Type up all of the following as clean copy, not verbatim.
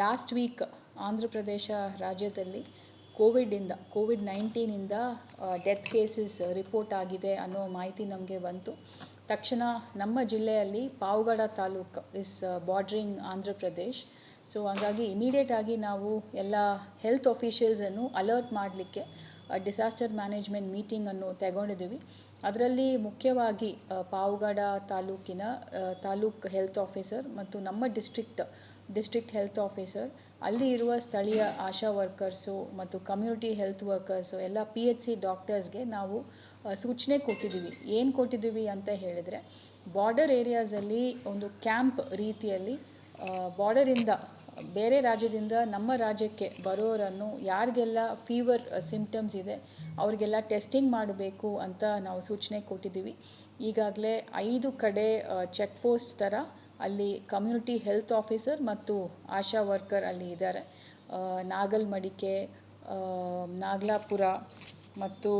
Last week Andhra Pradesh ರಾಜ್ಯದಲ್ಲಿ COVID-19 death cases report ಆಗಿದೆ ಅನ್ನೋ ಮಾಹಿತಿ ನಮಗೆ ಬಂತು. ತಕ್ಷಣ ನಮ್ಮ ಜಿಲ್ಲೆಯಲ್ಲಿ ಪಾವಗಡ ತಾಲೂಕು ಇಸ್ ಬಾರ್ಡ್ರಿಂಗ್ ಆಂಧ್ರ ಪ್ರದೇಶ್. ಸೊ ಹಾಗಾಗಿ ಇಮಿಡಿಯೇಟಾಗಿ ನಾವು ಎಲ್ಲ ಹೆಲ್ತ್ ಆಫೀಷಿಯಲ್ಸನ್ನು ಅಲರ್ಟ್ ಮಾಡಲಿಕ್ಕೆ ಡಿಸಾಸ್ಟರ್ ಮ್ಯಾನೇಜ್ಮೆಂಟ್ ಮೀಟಿಂಗನ್ನು ತಗೊಂಡಿದ್ದೀವಿ. ಅದರಲ್ಲಿ ಮುಖ್ಯವಾಗಿ ಪಾವಗಡ ತಾಲೂಕಿನ ತಾಲೂಕ್ ಹೆಲ್ತ್ ಆಫೀಸರ್ ಮತ್ತು ನಮ್ಮ ಡಿಸ್ಟ್ರಿಕ್ಟ್ ಹೆಲ್ತ್ ಆಫೀಸರ್, ಅಲ್ಲಿ ಇರುವ ಸ್ಥಳೀಯ ಆಶಾ ವರ್ಕರ್ಸು ಮತ್ತು ಕಮ್ಯುನಿಟಿ ಹೆಲ್ತ್ ವರ್ಕರ್ಸು ಎಲ್ಲ PHC ಡಾಕ್ಟರ್ಸ್ಗೆ ನಾವು ಸೂಚನೆ ಕೊಟ್ಟಿದ್ದೀವಿ. ಏನು ಕೊಟ್ಟಿದ್ದೀವಿ ಅಂತ ಹೇಳಿದರೆ, ಬಾರ್ಡರ್ ಏರಿಯಾಸಲ್ಲಿ ಒಂದು ಕ್ಯಾಂಪ್ ರೀತಿಯಲ್ಲಿ ಬಾರ್ಡರಿಂದ ಬೇರೆ ರಾಜ್ಯದಿಂದ ನಮ್ಮ ರಾಜ್ಯಕ್ಕೆ ಬರೋರನ್ನು ಯಾರಿಗೆಲ್ಲ ಫೀವರ್ ಸಿಂಪ್ಟಮ್ಸ್ ಇದೆ ಅವರಿಗೆಲ್ಲ ಟೆಸ್ಟಿಂಗ್ ಮಾಡಬೇಕು ಅಂತ ನಾವು ಸೂಚನೆ ಕೊಟ್ಟಿದ್ದೀವಿ. ಈಗಾಗಲೇ 5 ಕಡೆ ಚೆಕ್ ಪೋಸ್ಟ್ ಥರ ಅಲ್ಲಿ ಕಮ್ಯುನಿಟಿ ಹೆಲ್ತ್ ಆಫೀಸರ್ ಮತ್ತು ಆಶಾ ವರ್ಕರ್ ಅಲ್ಲಿ ಇದ್ದಾರೆ. ನಾಗಲ್ಮಡಿಕೆ, ನಾಗಲಾಪುರ ಮತ್ತು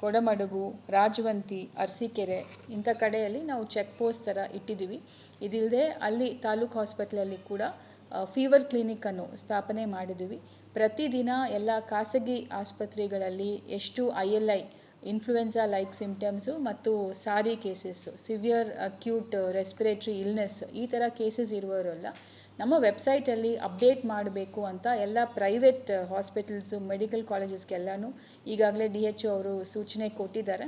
ಕೊಡಮಡುಗು, ರಾಜವಂತಿ, ಅರಸೀಕೆರೆ ಇಂಥ ಕಡೆಯಲ್ಲಿ ನಾವು ಚೆಕ್ ಪೋಸ್ಟ್ ಥರ ಇಟ್ಟಿದ್ದೀವಿ. ಇದಿಲ್ಲದೆ ಅಲ್ಲಿ ತಾಲೂಕು ಹಾಸ್ಪಿಟ್ಲಲ್ಲಿ ಕೂಡ ಫೀವರ್ ಕ್ಲಿನಿಕನ್ನು ಸ್ಥಾಪನೆ ಮಾಡಿದ್ದೀವಿ. ಪ್ರತಿದಿನ ಎಲ್ಲ ಖಾಸಗಿ ಆಸ್ಪತ್ರೆಗಳಲ್ಲಿ ಎಷ್ಟು ILI ಇನ್ಫ್ಲೂಯೆನ್ಸಾ ಲೈಕ್ ಸಿಂಪ್ಟಮ್ಸು ಮತ್ತು SARI cases, severe acute respiratory illness ಈ ಥರ ಕೇಸಸ್ ಇರುವವರೆಲ್ಲ ನಮ್ಮ ವೆಬ್ಸೈಟಲ್ಲಿ ಅಪ್ಡೇಟ್ ಮಾಡಬೇಕು ಅಂತ ಎಲ್ಲ ಪ್ರೈವೇಟ್ ಹಾಸ್ಪಿಟಲ್ಸು, ಮೆಡಿಕಲ್ ಕಾಲೇಜಸ್ಗೆಲ್ಲನೂ ಈಗಾಗಲೇ DHO ಅವರು ಸೂಚನೆ ಕೊಟ್ಟಿದ್ದಾರೆ.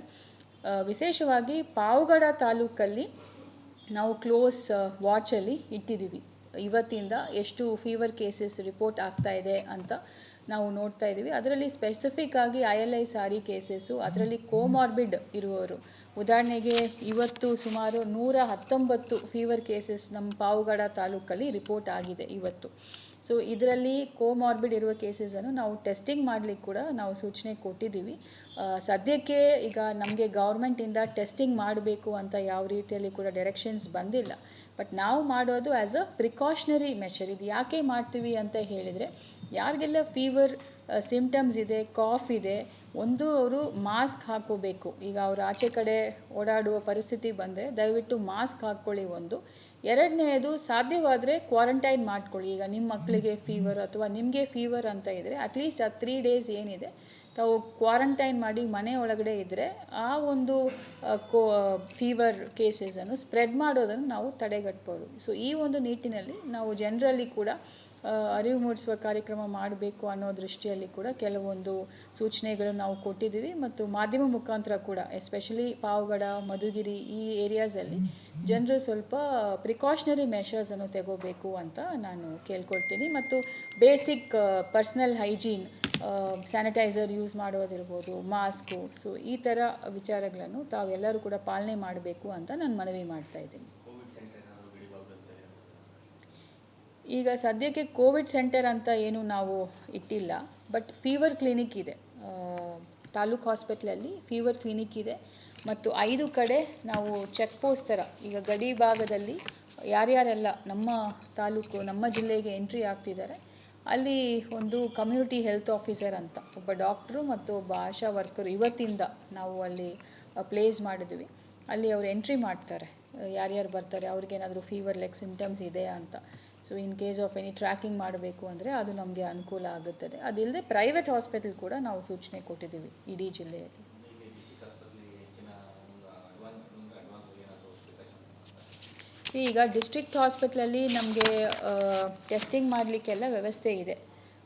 ವಿಶೇಷವಾಗಿ ಪಾವಗಡ ತಾಲೂಕಲ್ಲಿ ನಾವು ಕ್ಲೋಸ್ ವಾಚಲ್ಲಿ ಇಟ್ಟಿದ್ದೀವಿ. ಇವತ್ತಿಂದ ಎಷ್ಟು ಫೀವರ್ ಕೇಸಸ್ ರಿಪೋರ್ಟ್ ಆಗ್ತಾ ಇದೆ ಅಂತ ನಾವು ನೋಡ್ತಾ ಇದ್ದೀವಿ. ಅದರಲ್ಲಿ ಸ್ಪೆಸಿಫಿಕ್ ಆಗಿ ILI ಸಾರಿ ಕೇಸಸ್ಸು, ಅದರಲ್ಲಿ ಕೋಮಾರ್ಬಿಡ್ ಇರುವವರು, ಉದಾಹರಣೆಗೆ ಇವತ್ತು ಸುಮಾರು 119 ಫೀವರ್ ಕೇಸಸ್ ನಮ್ಮ ಪಾವಗಡ ತಾಲೂಕಲ್ಲಿ ರಿಪೋರ್ಟ್ ಆಗಿದೆ ಇವತ್ತು. ಸೊ ಇದರಲ್ಲಿ ಕೋಮಾರ್ಬಿಡ್ ಇರುವ ಕೇಸಸನ್ನು ನಾವು ಟೆಸ್ಟಿಂಗ್ ಮಾಡಲಿಕ್ಕೆ ಕೂಡ ನಾವು ಸೂಚನೆ ಕೊಟ್ಟಿದ್ದೀವಿ. ಸದ್ಯಕ್ಕೆ ಈಗ ನಮಗೆ ಗೌರ್ಮೆಂಟಿಂದ ಟೆಸ್ಟಿಂಗ್ ಮಾಡಬೇಕು ಅಂತ ಯಾವ ರೀತಿಯಲ್ಲಿ ಕೂಡ ಡೈರೆಕ್ಷನ್ಸ್ ಬಂದಿಲ್ಲ. ಬಟ್ ನಾವು ಮಾಡೋದು ಆ್ಯಸ್ ಅ ಪ್ರಿಕಾಷನರಿ ಮೆಷರ್. ಇದು ಯಾಕೆ ಮಾಡ್ತೀವಿ ಅಂತ ಹೇಳಿದರೆ, ಯಾರಿಗೆಲ್ಲ ಫೀವರ್ ಸಿಂಪ್ಟಮ್ಸ್ ಇದೆ, ಕಾಫ್ ಇದೆ, ಒಂದು ಅವರು ಮಾಸ್ಕ್ ಹಾಕೋಬೇಕು. ಈಗ ಅವರು ಆಚೆ ಕಡೆ ಓಡಾಡುವ ಪರಿಸ್ಥಿತಿ ಬಂದರೆ ದಯವಿಟ್ಟು ಮಾಸ್ಕ್ ಹಾಕ್ಕೊಳ್ಳಿ. ಒಂದು ಎರಡನೇದು, ಸಾಧ್ಯವಾದರೆ ಕ್ವಾರಂಟೈನ್ ಮಾಡ್ಕೊಳ್ಳಿ. ಈಗ ನಿಮ್ಮ ಮಕ್ಕಳಿಗೆ ಫೀವರ್ ಅಥವಾ ನಿಮಗೆ ಫೀವರ್ ಅಂತ ಇದ್ದರೆ ಅಟ್ಲೀಸ್ಟ್ ಆ 3 ಡೇಸ್ ಏನಿದೆ ತಾವು ಕ್ವಾರಂಟೈನ್ ಮಾಡಿ ಮನೆ ಒಳಗಡೆ ಇದ್ದರೆ ಆ ಒಂದು ಫೀವರ್ ಕೇಸಸನ್ನು ಸ್ಪ್ರೆಡ್ ಮಾಡೋದನ್ನು ನಾವು ತಡೆಗಟ್ಬೋದು. ಸೊ ಈ ಒಂದು ನಿಟ್ಟಿನಲ್ಲಿ ನಾವು ಜನರಲ್ಲಿ ಕೂಡ ಅರಿವು ಮೂಡಿಸುವ ಕಾರ್ಯಕ್ರಮ ಮಾಡಬೇಕು ಅನ್ನೋ ದೃಷ್ಟಿಯಲ್ಲಿ ಕೂಡ ಕೆಲವೊಂದು ಸೂಚನೆಗಳು ನಾವು ಕೊಟ್ಟಿದ್ದೀವಿ. ಮತ್ತು ಮಾಧ್ಯಮ ಮುಖಾಂತರ ಕೂಡ ಎಸ್ಪೆಷಲಿ ಪಾವಗಡ, ಮಧುಗಿರಿ ಈ ಏರಿಯಾಸಲ್ಲಿ ಜನರು ಸ್ವಲ್ಪ ಪ್ರಿಕಾಷನರಿ ಮೆಷರ್ಸನ್ನು ತಗೋಬೇಕು ಅಂತ ನಾನು ಕೇಳ್ಕೊಳ್ತೀನಿ. ಮತ್ತು basic personal hygiene, sanitiser use ಮಾಡೋದಿರ್ಬೋದು, ಮಾಸ್ಕು, ಸೊ ಈ ಥರ ವಿಚಾರಗಳನ್ನು ತಾವೆಲ್ಲರೂ ಕೂಡ ಪಾಲನೆ ಮಾಡಬೇಕು ಅಂತ ನಾನು ಮನವಿ ಮಾಡ್ತಾ ಇದ್ದೀನಿ. ಈಗ ಸದ್ಯಕ್ಕೆ ಕೋವಿಡ್ ಸೆಂಟರ್ ಅಂತ ಏನು ನಾವು ಇಟ್ಟಿಲ್ಲ, ಬಟ್ ಫೀವರ್ ಕ್ಲಿನಿಕ್ ಇದೆ. ತಾಲೂಕು ಹಾಸ್ಪಿಟ್ಲಲ್ಲಿ ಫೀವರ್ ಕ್ಲಿನಿಕ್ ಇದೆ ಮತ್ತು 5 ಕಡೆ ನಾವು ಚೆಕ್ ಪೋಸ್ಟ್ ಥರ, ಈಗ ಗಡಿ ಭಾಗದಲ್ಲಿ ಯಾರ್ಯಾರೆಲ್ಲ ನಮ್ಮ ತಾಲೂಕು, ನಮ್ಮ ಜಿಲ್ಲೆಗೆ ಎಂಟ್ರಿ ಆಗ್ತಿದ್ದಾರೆ ಅಲ್ಲಿ ಒಂದು ಕಮ್ಯುನಿಟಿ ಹೆಲ್ತ್ ಆಫೀಸರ್ ಅಂತ ಒಬ್ಬ ಡಾಕ್ಟ್ರು ಮತ್ತು ಒಬ್ಬ ಆಶಾ ವರ್ಕರು ಇವತ್ತಿಂದ ನಾವು ಅಲ್ಲಿ ಪ್ಲೇಸ್ ಮಾಡಿದ್ವಿ. ಅಲ್ಲಿ ಅವರು ಎಂಟ್ರಿ ಮಾಡ್ತಾರೆ, ಯಾರ್ಯಾರು ಬರ್ತಾರೆ, ಅವ್ರಿಗೇನಾದರೂ ಫೀವರ್ ಲೈಕ್ ಸಿಂಪ್ಟಮ್ಸ್ ಇದೆಯಾ ಅಂತ. So in case of any tracking ಮಾಡಬೇಕು ಅಂದರೆ ಅದು ನಮಗೆ ಅನುಕೂಲ ಆಗುತ್ತದೆ. ಅದಿಲ್ಲದೆ ಪ್ರೈವೇಟ್ ಹಾಸ್ಪಿಟಲ್ ಕೂಡ ನಾವು ಸೂಚನೆ ಕೊಟ್ಟಿದ್ದೀವಿ ಇಡೀ ಜಿಲ್ಲೆಯಲ್ಲಿ. ಈಗ ಡಿಸ್ಟ್ರಿಕ್ಟ್ ಹಾಸ್ಪಿಟ್ಲಲ್ಲಿ ನಮಗೆ ಟೆಸ್ಟಿಂಗ್ ಮಾಡಲಿಕ್ಕೆಲ್ಲ ವ್ಯವಸ್ಥೆ ಇದೆ.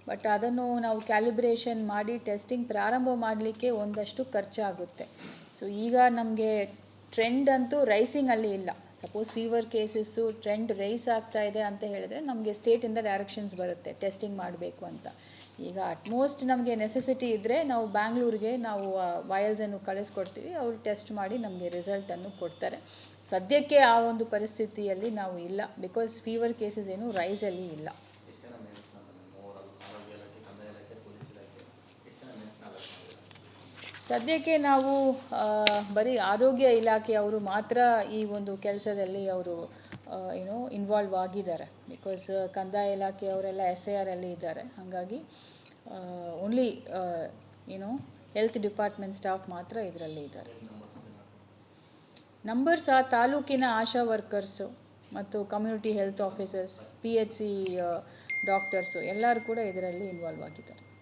ಬಟ್ ಅದನ್ನು ನಾವು ಕ್ಯಾಲಿಬ್ರೇಷನ್ ಮಾಡಿ ಟೆಸ್ಟಿಂಗ್ ಪ್ರಾರಂಭ ಮಾಡಲಿಕ್ಕೆ ಒಂದಷ್ಟು ಖರ್ಚಾಗುತ್ತೆ. ಸೊ ಈಗ ನಮಗೆ ಟ್ರೆಂಡ್ ಅಂತೂ ರೈಸಿಂಗಲ್ಲಿ ಇಲ್ಲ. Suppose fever cases trend rise ಆಗ್ತಾ ಇದೆ ಅಂತ ಹೇಳಿದ್ರೆ ನಮಗೆ ಸ್ಟೇಟಿಂದ ಡೈರೆಕ್ಷನ್ಸ್ ಬರುತ್ತೆ ಟೆಸ್ಟಿಂಗ್ ಮಾಡಬೇಕು ಅಂತ. ಈಗ ಅಟ್ಮೋಸ್ಟ್ ನಮಗೆ ನೆಸೆಸಿಟಿ ಇದ್ದರೆ ನಾವು ಬ್ಯಾಂಗ್ಳೂರಿಗೆ ನಾವು ವಯಲ್ಸನ್ನು ಕಳಿಸ್ಕೊಡ್ತೀವಿ, ಅವರು ಟೆಸ್ಟ್ ಮಾಡಿ ನಮಗೆ ರಿಸಲ್ಟನ್ನು ಕೊಡ್ತಾರೆ. ಸದ್ಯಕ್ಕೆ ಆ ಒಂದು ಪರಿಸ್ಥಿತಿಯಲ್ಲಿ ನಾವು ಇಲ್ಲ, ಬಿಕಾಸ್ ಫೀವರ್ ಕೇಸಸ್ ಏನು ರೈಸಲ್ಲಿ ಇಲ್ಲ. ಸದ್ಯಕ್ಕೆ ನಾವು ಬರೀ ಆರೋಗ್ಯ ಇಲಾಖೆಯವರು ಮಾತ್ರ ಈ ಒಂದು ಕೆಲಸದಲ್ಲಿ ಅವರು ಇನ್ವಾಲ್ವ್ ಆಗಿದ್ದಾರೆ. ಬಿಕಾಸ್ ಕಂದಾಯ ಇಲಾಖೆಯವರೆಲ್ಲ SIR ಅಲ್ಲಿ ಇದ್ದಾರೆ. ಹಾಗಾಗಿ ಓನ್ಲಿ ಹೆಲ್ತ್ ಡಿಪಾರ್ಟ್ಮೆಂಟ್ ಸ್ಟಾಫ್ ಮಾತ್ರ ಇದರಲ್ಲಿ ಇದ್ದಾರೆ. ನಂಬರ್ಸ್ ಆ ತಾಲೂಕಿನ ಆಶಾ ವರ್ಕರ್ಸು ಮತ್ತು community health officers, PHC doctors ಎಲ್ಲರೂ ಕೂಡ ಇದರಲ್ಲಿ ಇನ್ವಾಲ್ವ್ ಆಗಿದ್ದಾರೆ.